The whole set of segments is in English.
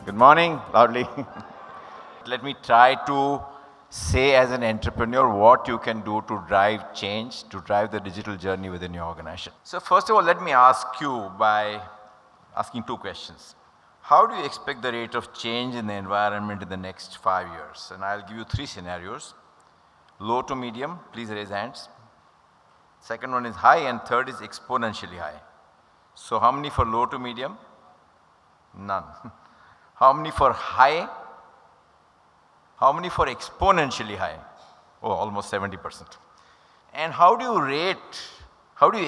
Good morning, loudly. Let me try to say as an entrepreneur what you can do to drive change, to drive the digital journey within your organization. So first of all, let me ask you by asking two questions. How do you expect the rate of change in the environment in the next 5 years? And I'll give you three scenarios. Low to medium, please raise hands. Second one is high and third is exponentially high. So how many for low to medium? None. How many for high? How many for exponentially high? Oh, almost 70%. And how do you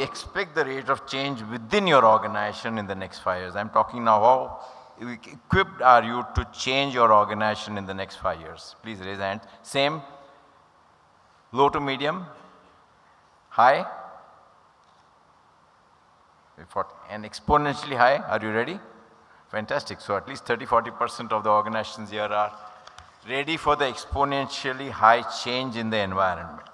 expect the rate of change within your organization in the next 5 years? I'm talking now how equipped are you to change your organization in the next 5 years? Please raise hand. Same, low to medium, high, and exponentially high. Are you ready? Fantastic. So at least 30-40% of the organizations here are ready for the exponentially high change in the environment.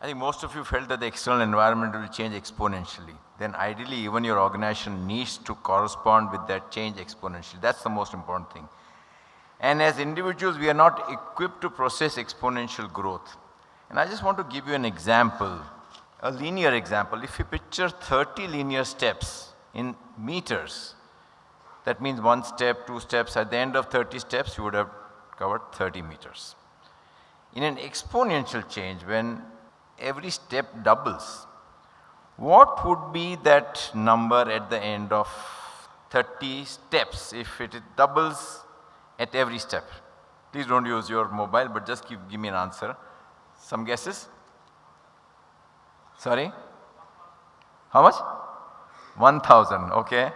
I think most of you felt that the external environment will change exponentially. Then ideally even your organization needs to correspond with that change exponentially. That's the most important thing. And as individuals, we are not equipped to process exponential growth. And I just want to give you an example, a linear example. If you picture 30 linear steps in meters, that means 1 step, 2 steps. At the end of 30 steps, you would have covered 30 meters. In an exponential change, when every step doubles, what would be that number at the end of 30 steps if it doubles at every step? Please don't use your mobile, but just give me an answer. Some guesses? Sorry? How much? 1,000, okay.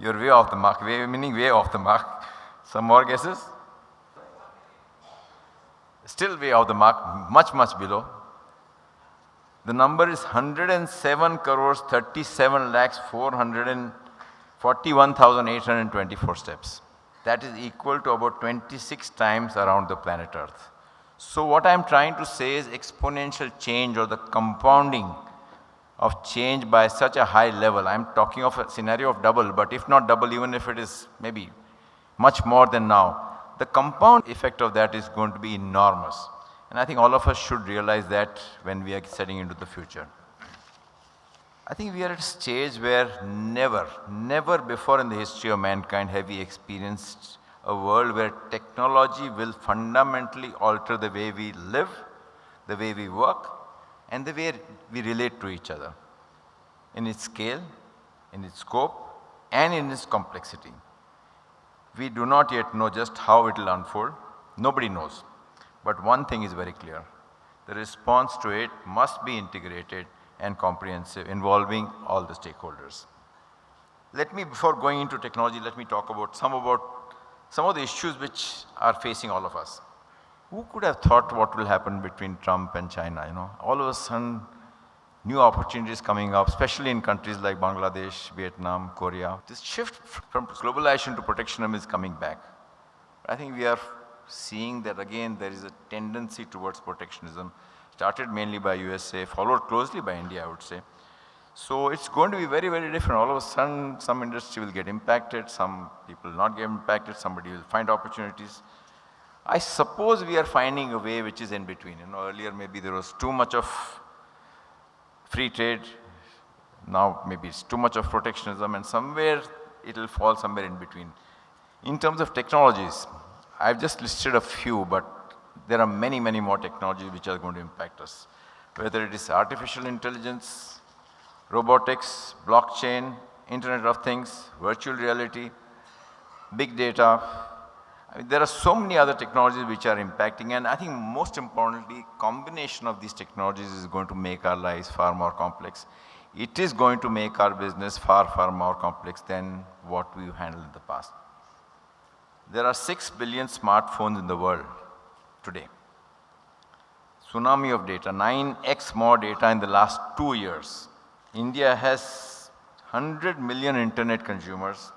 You're way off the mark, meaning way off the mark. Some more guesses? Still way off the mark, much below. The number is 107 crores 37 lakhs 441,824 steps. That is equal to about 26 times around the planet Earth. So what I'm trying to say is exponential change or the compounding of change by such a high level. I'm talking of a scenario of double, but if not double, even if it is maybe much more than now, the compound effect of that is going to be enormous. And I think all of us should realize that when we are setting into the future. I think we are at a stage where never before in the history of mankind have we experienced a world where technology will fundamentally alter the way we live, the way we work, and the way we relate to each other in its scale, in its scope, and in its complexity. We do not yet know just how it will unfold. Nobody knows. But one thing is very clear. The response to it must be integrated and comprehensive, involving all the stakeholders. Before going into technology, let me talk about some of the issues which are facing all of us. Who could have thought what will happen between Trump and China? All of a sudden, new opportunities coming up, especially in countries like Bangladesh, Vietnam, Korea. This shift from globalization to protectionism is coming back. I think we are seeing that again there is a tendency towards protectionism, started mainly by USA, followed closely by India, I would say. So it's going to be very different. All of a sudden, some industry will get impacted, some people will not get impacted, somebody will find opportunities. I suppose we are finding a way which is in between. Earlier maybe there was too much of free trade, now maybe it's too much of protectionism, and somewhere it will fall somewhere in between. In terms of technologies, I've just listed a few, but there are many more technologies which are going to impact us. Whether it is artificial intelligence, robotics, blockchain, Internet of Things, virtual reality, big data. There are so many other technologies which are impacting, and I think most importantly, combination of these technologies is going to make our lives far more complex. It is going to make our business far more complex than what we've handled in the past. There are 6 billion smartphones in the world today. Tsunami of data, 9x more data in the last 2 years. India has 100 million internet consumers,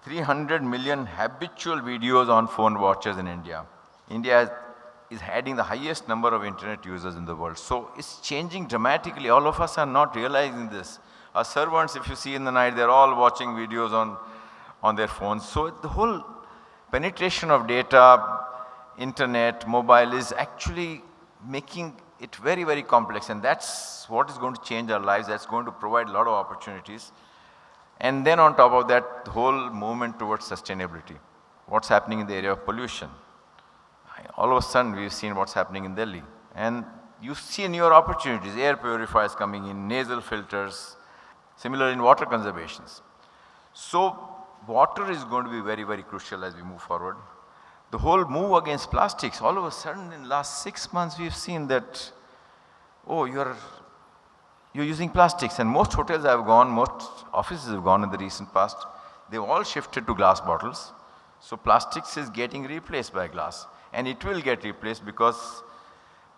300 million habitual videos on phone watchers in India. India is having the highest number of internet users in the world. So it's changing dramatically. All of us are not realizing this. Our servants, if you see in the night, they're all watching videos on their phones. So the whole penetration of data, internet, mobile is actually making it very, very complex, and that's what is going to change our lives. That's going to provide a lot of opportunities. And then on top of that, the whole movement towards sustainability. What's happening in the area of pollution? All of a sudden, we've seen what's happening in Delhi. And you see newer opportunities, air purifiers coming in, nasal filters, similar in water conservations. So water is going to be very, very crucial as we move forward. The whole move against plastics, all of a sudden in the last 6 months, we've seen that, oh, you're using plastics. And most hotels have gone, most offices have gone in the recent past. They've all shifted to glass bottles. So plastics is getting replaced by glass. And it will get replaced because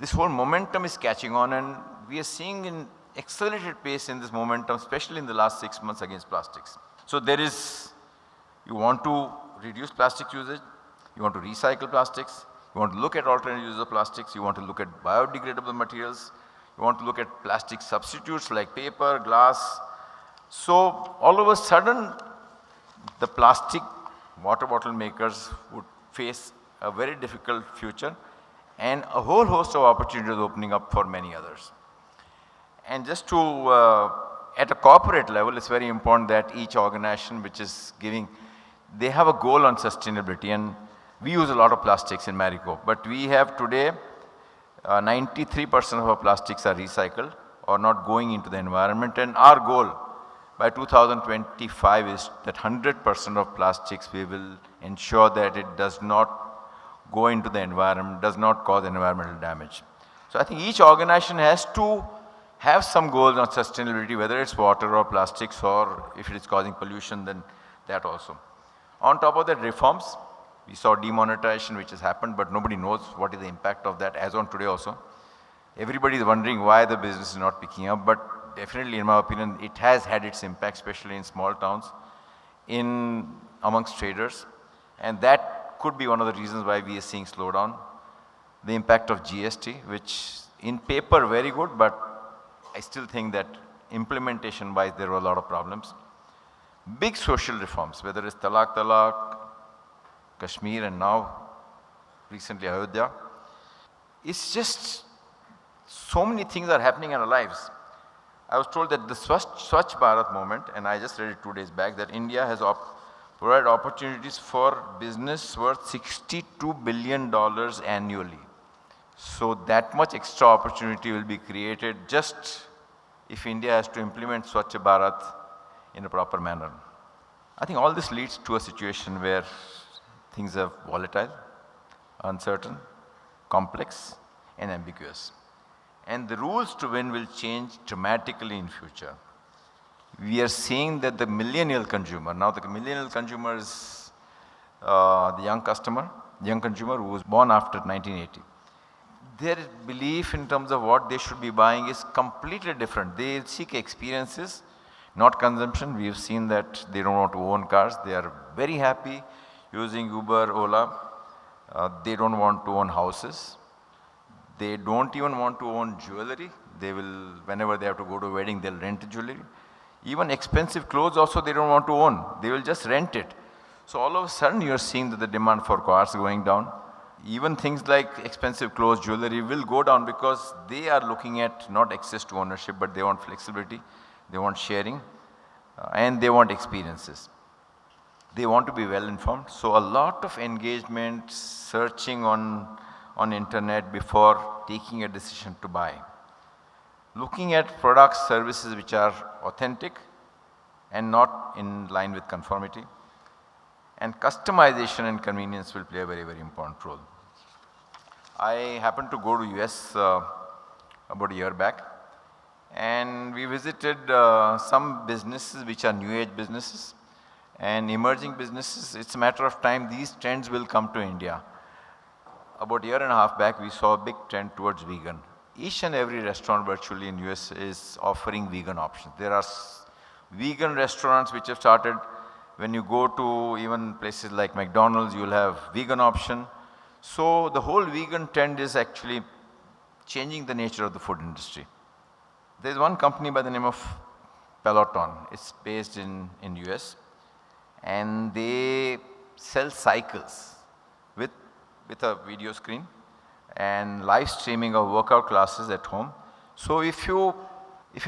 this whole momentum is catching on, and we are seeing an accelerated pace in this momentum, especially in the last 6 months against plastics. So there is, you want to reduce plastic usage, you want to recycle plastics, you want to look at alternate uses of plastics, you want to look at biodegradable materials, you want to look at plastic substitutes like paper, glass. So all of a sudden, the plastic water bottle makers would face a very difficult future, and a whole host of opportunities opening up for many others. And just to, at a corporate level, it's very important that each organization which is giving, they have a goal on sustainability. And we use a lot of plastics in Marico, but we have today 93% of our plastics are recycled or not going into the environment. And our goal by 2025 is that 100% of plastics, we will ensure that it does not go into the environment, does not cause environmental damage. So I think each organization has to have some goals on sustainability, whether it's water or plastics, or if it is causing pollution, then that also. On top of that, reforms. We saw demonetization which has happened, but nobody knows what is the impact of that as on today also. Everybody is wondering why the business is not picking up, but definitely in my opinion, it has had its impact, especially in small towns, amongst traders. And that could be one of the reasons why we are seeing slowdown. The impact of GST, which in paper very good, but I still think that implementation wise there were a lot of problems. Big social reforms, whether it's Talak, Kashmir, and now recently Ayodhya. It's just so many things are happening in our lives. I was told that the Swachh Bharat movement, and I just read it 2 days back, that India has provided opportunities for business worth $62 billion annually. So that much extra opportunity will be created just if India has to implement Swachh Bharat in a proper manner. I think all this leads to a situation where things are volatile, uncertain, complex, and ambiguous. And the rules to win will change dramatically in future. We are seeing that the millennial consumer, now the millennial consumer is the young consumer who was born after 1980. Their belief in terms of what they should be buying is completely different. They seek experiences, not consumption. We have seen that they don't want to own cars. They are very happy using Uber, Ola. They don't want to own houses. They don't even want to own jewelry. They will, whenever they have to go to a wedding, they'll rent jewelry. Even expensive clothes also they don't want to own. They will just rent it. So all of a sudden you are seeing that the demand for cars going down. Even things like expensive clothes, jewelry will go down because they are looking at not access to ownership, but they want flexibility, they want sharing, and they want experiences. They want to be well informed. So a lot of engagement, searching on internet before taking a decision to buy. Looking at products, services which are authentic and not in line with conformity. And customization and convenience will play a very, very important role. I happened to go to US about a year back, and we visited some businesses which are new age businesses and emerging businesses. It's a matter of time these trends will come to India. About a year and a half back, we saw a big trend towards vegan. Each and every restaurant virtually in US is offering vegan options. There are vegan restaurants which have started. When you go to even places like McDonald's, you'll have vegan option. So the whole vegan trend is actually changing the nature of the food industry. There's one company by the name of Peloton. It's based in US, and they sell cycles with a video screen and live streaming of workout classes at home. So if you're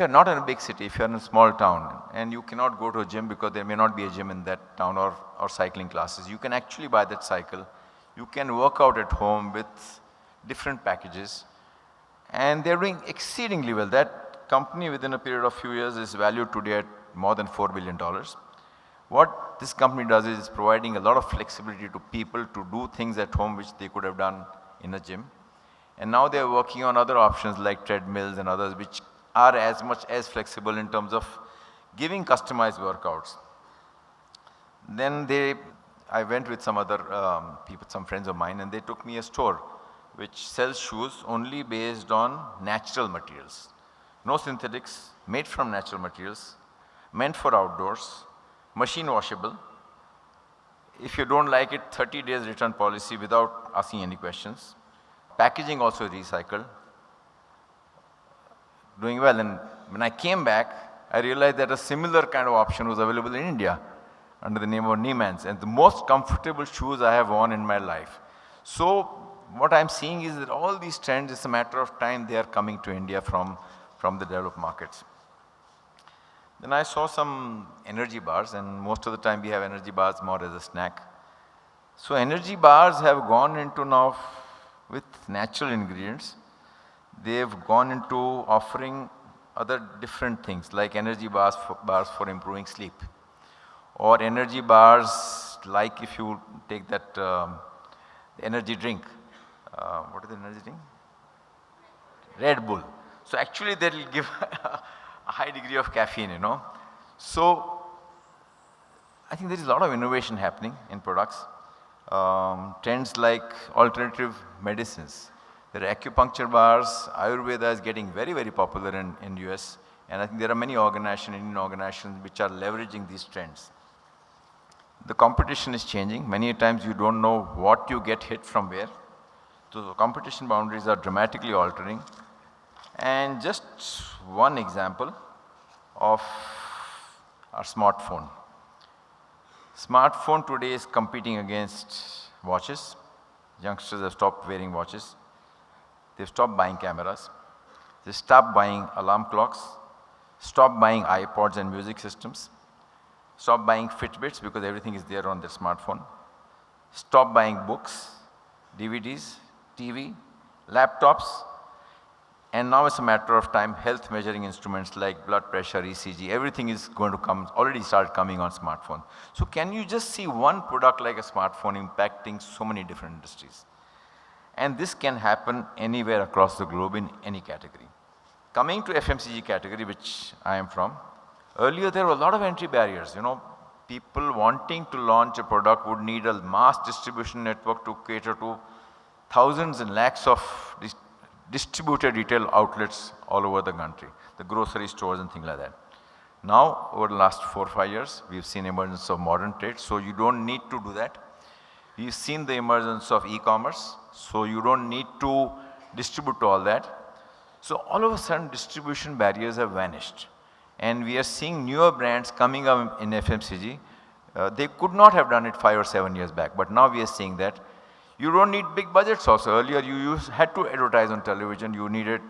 not in a big city, if you're in a small town and you cannot go to a gym because there may not be a gym in that town or cycling classes, you can actually buy that cycle. You can work out at home with different packages, and they're doing exceedingly well. That company within a period of few years is valued today at more than $4 billion. What this company does is providing a lot of flexibility to people to do things at home which they could have done in a gym. And now they're working on other options like treadmills and others which are as much as flexible in terms of giving customized workouts. Then I went with some other people, some friends of mine, and they took me a store which sells shoes only based on natural materials. No synthetics, made from natural materials, meant for outdoors, machine washable. If you don't like it, 30 days return policy without asking any questions. Packaging also recycled. Doing well. And when I came back, I realized that a similar kind of option was available in India under the name of Neiman's, and the most comfortable shoes I have worn in my life. So what I'm seeing is that all these trends, it's a matter of time, they are coming to India from the developed markets. Then I saw some energy bars, and most of the time we have energy bars more as a snack. So energy bars have gone into now with natural ingredients. They've gone into offering other different things like energy bars for improving sleep, or energy bars like if you take that energy drink. What is the energy drink? Red Bull. So actually that will give a high degree of caffeine, you know. So I think there is a lot of innovation happening in products. Trends like alternative medicines. There are acupuncture bars. Ayurveda is getting very, very popular in US. And I think there are many Indian organizations which are leveraging these trends. The competition is changing. Many times you don't know what you get hit from where. So the competition boundaries are dramatically altering. And just one example of our smartphone. Smartphone today is competing against watches. Youngsters have stopped wearing watches. They've stopped buying cameras. They stopped buying alarm clocks. Stopped buying iPods and music systems. Stopped buying Fitbits because everything is there on their smartphone. Stopped buying books, DVDs, TV, laptops. And now it's a matter of time, health measuring instruments like blood pressure, ECG, everything is going to come, already started coming on smartphone. So can you just see one product like a smartphone impacting so many different industries? And this can happen anywhere across the globe in any category. Coming to FMCG category, which I am from, earlier there were a lot of entry barriers. You know, people wanting to launch a product would need a mass distribution network to cater to thousands and lakhs of distributed retail outlets all over the country, the grocery stores and things like that. Now, over the last 4 or 5 years, we've seen emergence of modern trade, so you don't need to do that. We've seen the emergence of e-commerce, so you don't need to distribute all that. So all of a sudden, distribution barriers have vanished. And we are seeing newer brands coming up in FMCG. They could not have done it 5 or 7 years back, but now we are seeing that. You don't need big budgets also. Earlier you had to advertise on television. You needed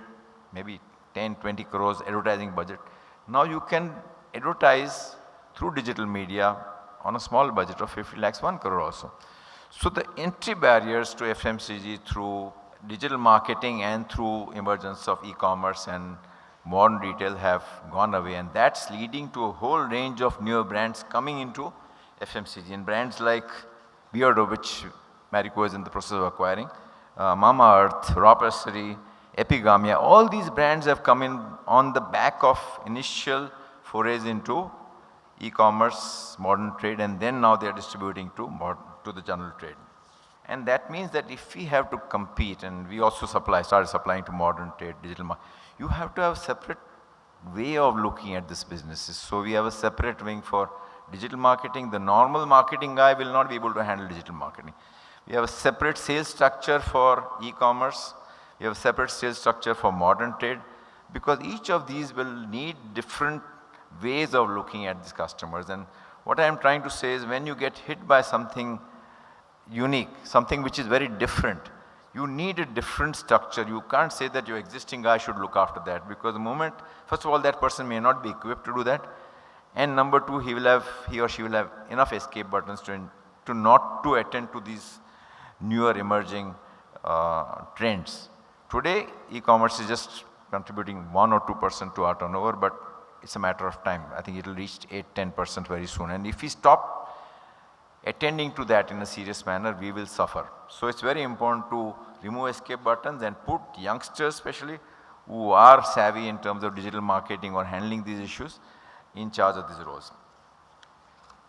maybe 10, 20 crores advertising budget. Now you can advertise through digital media on a small budget of 50 lakhs, 1 crore also. So the entry barriers to FMCG through digital marketing and through emergence of e-commerce and modern retail have gone away, and that's leading to a whole range of newer brands coming into FMCG. And brands like Beardo, which Marico is in the process of acquiring, Mamaearth, Raw Pressery, Epigamia, all these brands have come in on the back of initial forays into e-commerce, modern trade, and then now they are distributing to the general trade. And that means that if we have to compete, and we also started supplying to modern trade, digital market, you have to have a separate way of looking at this businesses. So we have a separate wing for digital marketing. The normal marketing guy will not be able to handle digital marketing. We have a separate sales structure for e-commerce. We have a separate sales structure for modern trade, because each of these will need different ways of looking at these customers. And What I am trying to say is when you get hit by something unique, something which is very different, you need a different structure. You can't say that your existing guy should look after that, because the moment, first of all, that person may not be equipped to do that. And number two, he or she will have enough escape buttons to not to attend to these newer emerging trends. Today, e-commerce is just contributing 1 or 2% to our turnover, but it's a matter of time. I think it will reach 8-10% very soon. And if we stop attending to that in a serious manner, we will suffer. So it's very important to remove escape buttons and put youngsters especially who are savvy in terms of digital marketing or handling these issues in charge of these roles.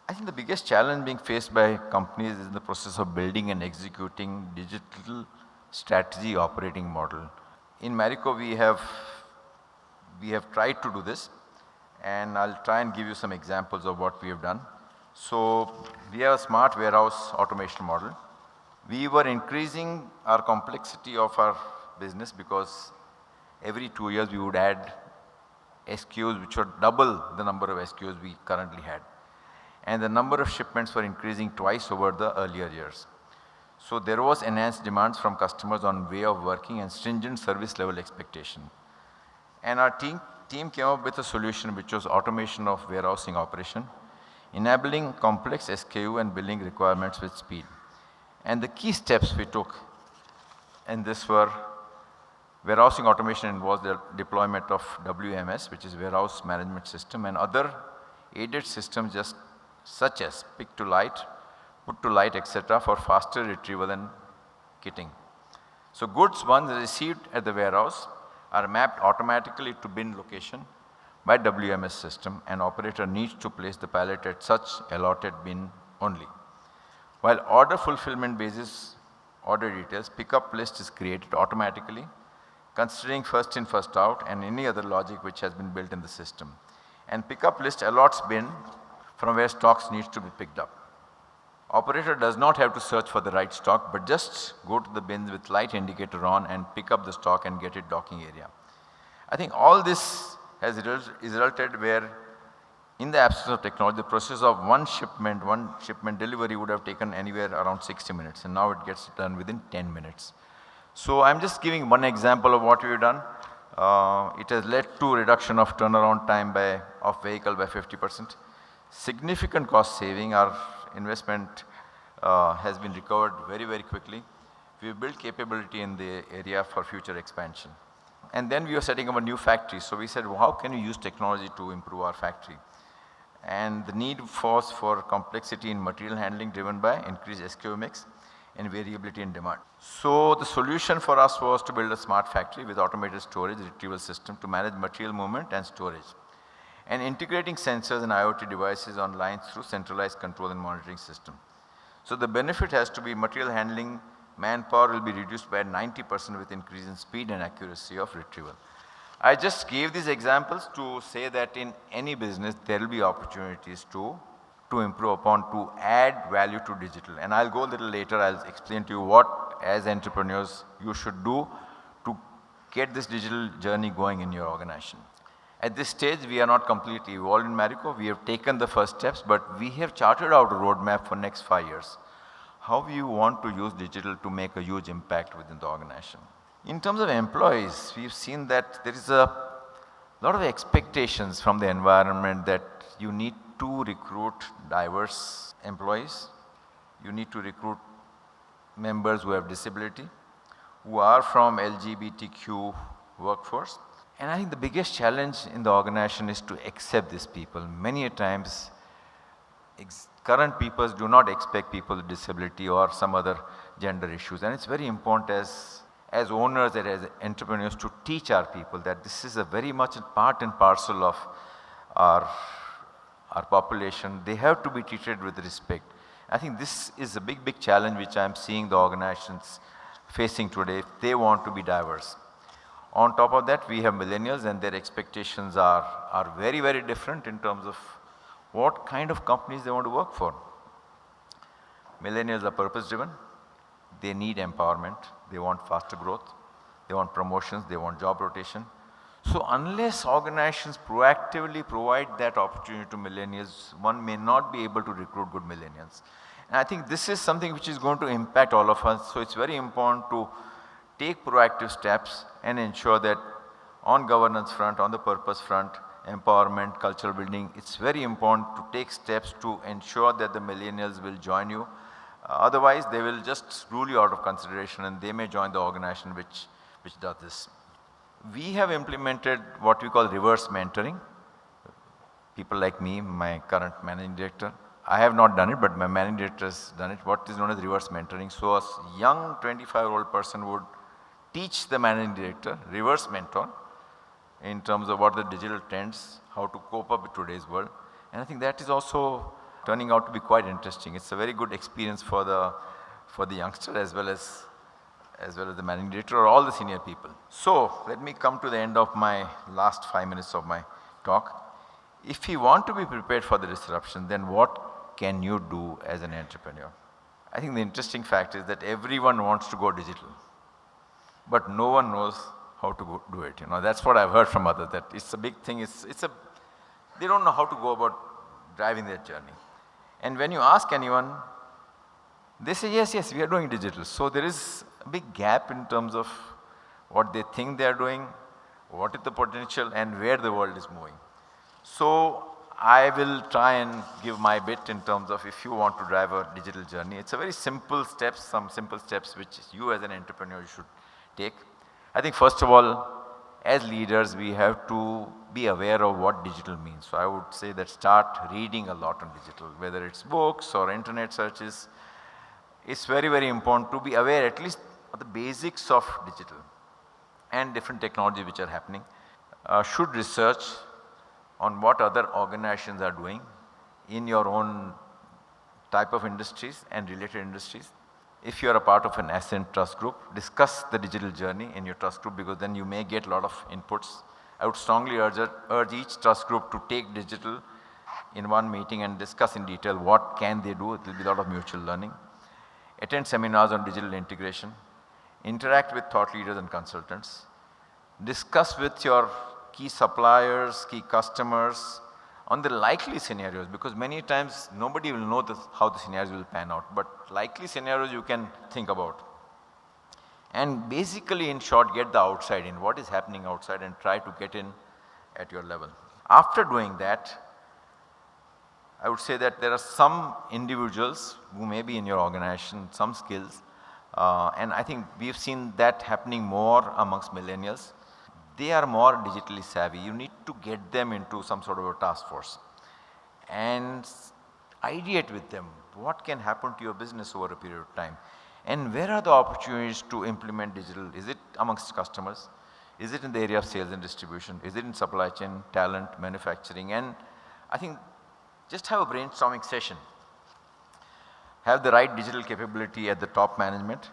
I think the biggest challenge being faced by companies is in the process of building and executing digital strategy operating model. In Marico, we have tried to do this, and I'll try and give you some examples of what we have done. So we have a smart warehouse automation model. We were increasing our complexity of our business because every 2 years we would add SKUs which were double the number of SKUs we currently had. And the number of shipments were increasing twice over the earlier years. So there was enhanced demands from customers on way of working and stringent service level expectation. And our team came up with a solution which was automation of warehousing operation, enabling complex SKU and billing requirements with speed. And the key steps we took in this were warehousing automation involves the deployment of WMS, which is warehouse management system, and other aided systems such as pick to light, put to light, etc. for faster retrieval and kitting. So goods once received at the warehouse are mapped automatically to bin location by WMS system, and operator needs to place the pallet at such allotted bin only. While order fulfillment basis order details, pickup list is created automatically, considering first in first out and any other logic which has been built in the system. And pickup list allots bin from where stocks needs to be picked up. Operator does not have to search for the right stock, but just go to the bins with light indicator on and pick up the stock and get it docking area. I think all this has resulted where in the absence of technology, the process of one shipment delivery would have taken anywhere around 60 minutes, and now it gets done within 10 minutes. So I'm just giving one example of what we've done. It has led to reduction of turnaround time of vehicle by 50%. Significant cost saving. Our investment has been recovered very, very quickly. We've built capability in the area for future expansion. And then we were setting up a new factory. So we said, well, how can we use technology to improve our factory? And the need was for complexity in material handling driven by increased SKU mix and variability in demand. So the solution for us was to build a smart factory with automated storage retrieval system to manage material movement and storage, and integrating sensors and IoT devices on lines through centralized control and monitoring system. So the benefit has to be material handling manpower will be reduced by 90% with increase in speed and accuracy of retrieval. I just gave these examples to say that in any business there will be opportunities to improve upon, to add value to digital. And I'll go a little later, I'll explain to you what as entrepreneurs you should do to get this digital journey going in your organization. At this stage, we are not completely evolved in Marico. We have taken the first steps, but we have charted out a roadmap for next 5 years. How we want to use digital to make a huge impact within the organization. In terms of employees, we've seen that there is a lot of expectations from the environment that you need to recruit diverse employees. You need to recruit members who have disability, who are from LGBTQ workforce. And I think the biggest challenge in the organization is to accept these people. Many a times, current people do not expect people with disability or some other gender issues. And it's very important as owners and as entrepreneurs to teach our people that this is a very much a part and parcel of our population. They have to be treated with respect. I think this is a big, big challenge which I'm seeing the organizations facing today if they want to be diverse. On top of that, we have millennials and their expectations are very, very different in terms of what kind of companies they want to work for. Millennials are purpose driven. They need empowerment. They want faster growth. They want promotions. They want job rotation. So unless organizations proactively provide that opportunity to millennials, one may not be able to recruit good millennials. And I think this is something which is going to impact all of us. So it's very important to take proactive steps and ensure that on governance front, on the purpose front, empowerment, cultural building, it's very important to take steps to ensure that the millennials will join you. Otherwise, they will just rule you out of consideration and they may join the organization which does this. We have implemented what we call reverse mentoring. People like me, my current managing director, I have not done it, but my managing director has done it, what is known as reverse mentoring. So a young 25-year-old person would teach the managing director, reverse mentor, in terms of what the digital trends, how to cope up with today's world. And I think that is also turning out to be quite interesting. It's a very good experience for the youngster as well as the managing director or all the senior people. So let me come to the end of my last 5 minutes of my talk. If you want to be prepared for the disruption, then what can you do as an entrepreneur? I think the interesting fact is that everyone wants to go digital, but no one knows how to do it. You know, that's what I've heard from others, that it's a big thing. They don't know how to go about driving their journey. And when you ask anyone, they say, yes, we are doing digital. So there is a big gap in terms of what they think they are doing, what is the potential, and where the world is moving. So I will try and give my bit in terms of if you want to drive a digital journey. It's a very simple steps, some simple steps which you as an entrepreneur should take. I think first of all, as leaders, we have to be aware of what digital means. So I would say that start reading a lot on digital, whether it's books or internet searches. It's very, very important to be aware at least of the basics of digital and different technology which are happening. Should research on what other organizations are doing in your own type of industries and related industries. If you are a part of an ASCENT trust group, discuss the digital journey in your trust group, because then you may get a lot of inputs. I would strongly urge each trust group to take digital in one meeting and discuss in detail what can they do. It will be a lot of mutual learning. Attend seminars on digital integration. Interact with thought leaders and consultants. Discuss with your key suppliers, key customers on the likely scenarios, because many times nobody will know how the scenarios will pan out, but likely scenarios you can think about. And basically, in short, get the outside in, what is happening outside, and try to get in at your level. After doing that, I would say that there are some individuals who may be in your organization, some skills, and I think we've seen that happening more amongst millennials. They are more digitally savvy. You need to get them into some sort of a task force and ideate with them what can happen to your business over a period of time, and where are the opportunities to implement digital. Is it amongst customers? Is it in the area of sales and distribution? Is it in supply chain, talent, manufacturing? And I think just have a brainstorming session. Have the right digital capability at the top management.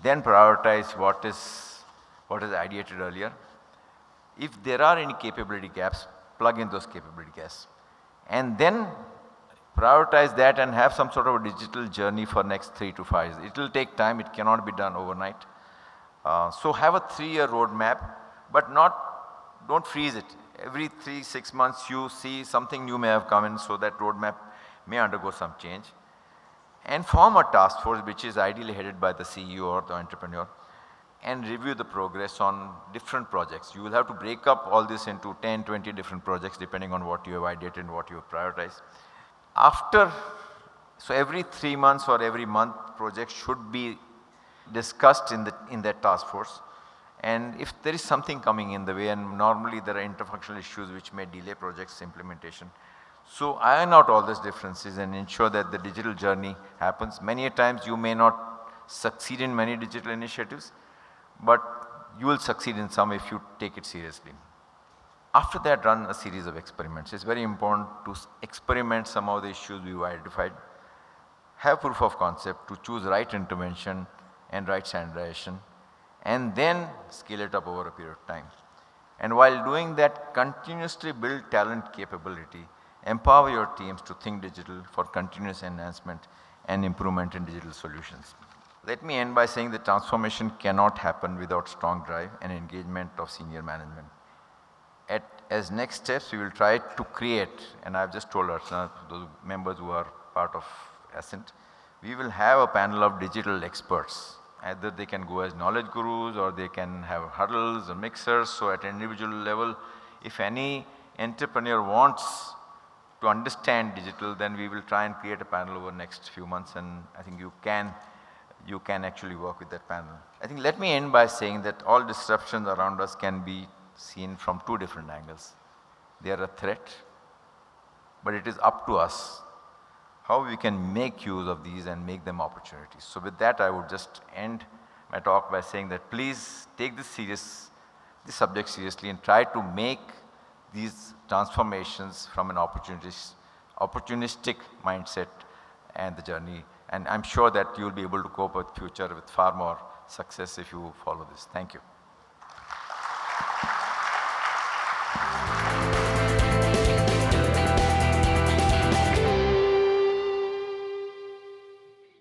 Then prioritize what is ideated earlier. If there are any capability gaps, plug in those capability gaps. And then prioritize that and have some sort of a digital journey for next 3 to 5 years. It will take time, it cannot be done overnight. So have a 3-year roadmap, but don't freeze it. Every 3-6 months you see something new may have come in, so that roadmap may undergo some change. And form a task force which is ideally headed by the CEO or the entrepreneur, and review the progress on different projects. You will have to break up all this into 10, 20 different projects depending on what you have ideated and what you have prioritized. So every 3 months or every month, projects should be discussed in that task force. And if there is something coming in the way, and normally there are interfunctional issues which may delay projects implementation. So iron out all these differences and ensure that the digital journey happens. Many a times you may not succeed in many digital initiatives, but you will succeed in some if you take it seriously. After that, run a series of experiments. It's very important to experiment some of the issues we've identified. Have proof of concept to choose right intervention and right standardization, and then scale it up over a period of time. And while doing that, continuously build talent capability. Empower your teams to think digital for continuous enhancement and improvement in digital solutions. Let me end by saying that transformation cannot happen without strong drive and engagement of senior management. as next steps, we will try to create, and I've just told us, those members who are part of ASCENT, we will have a panel of digital experts. Either they can go as knowledge gurus or they can have huddles or mixers. So at an individual level, if any entrepreneur wants to understand digital, then we will try and create a panel over the next few months, and I think you can actually work with that panel. I think let me end by saying that all disruptions around us can be seen from two different angles. They are a threat, but it is up to us how we can make use of these and make them opportunities. So with that, I would just end my talk by saying that please take this subject seriously and try to make these transformations from an opportunistic mindset and the journey. And I'm sure that you'll be able to cope with future with far more success if you follow this. Thank you.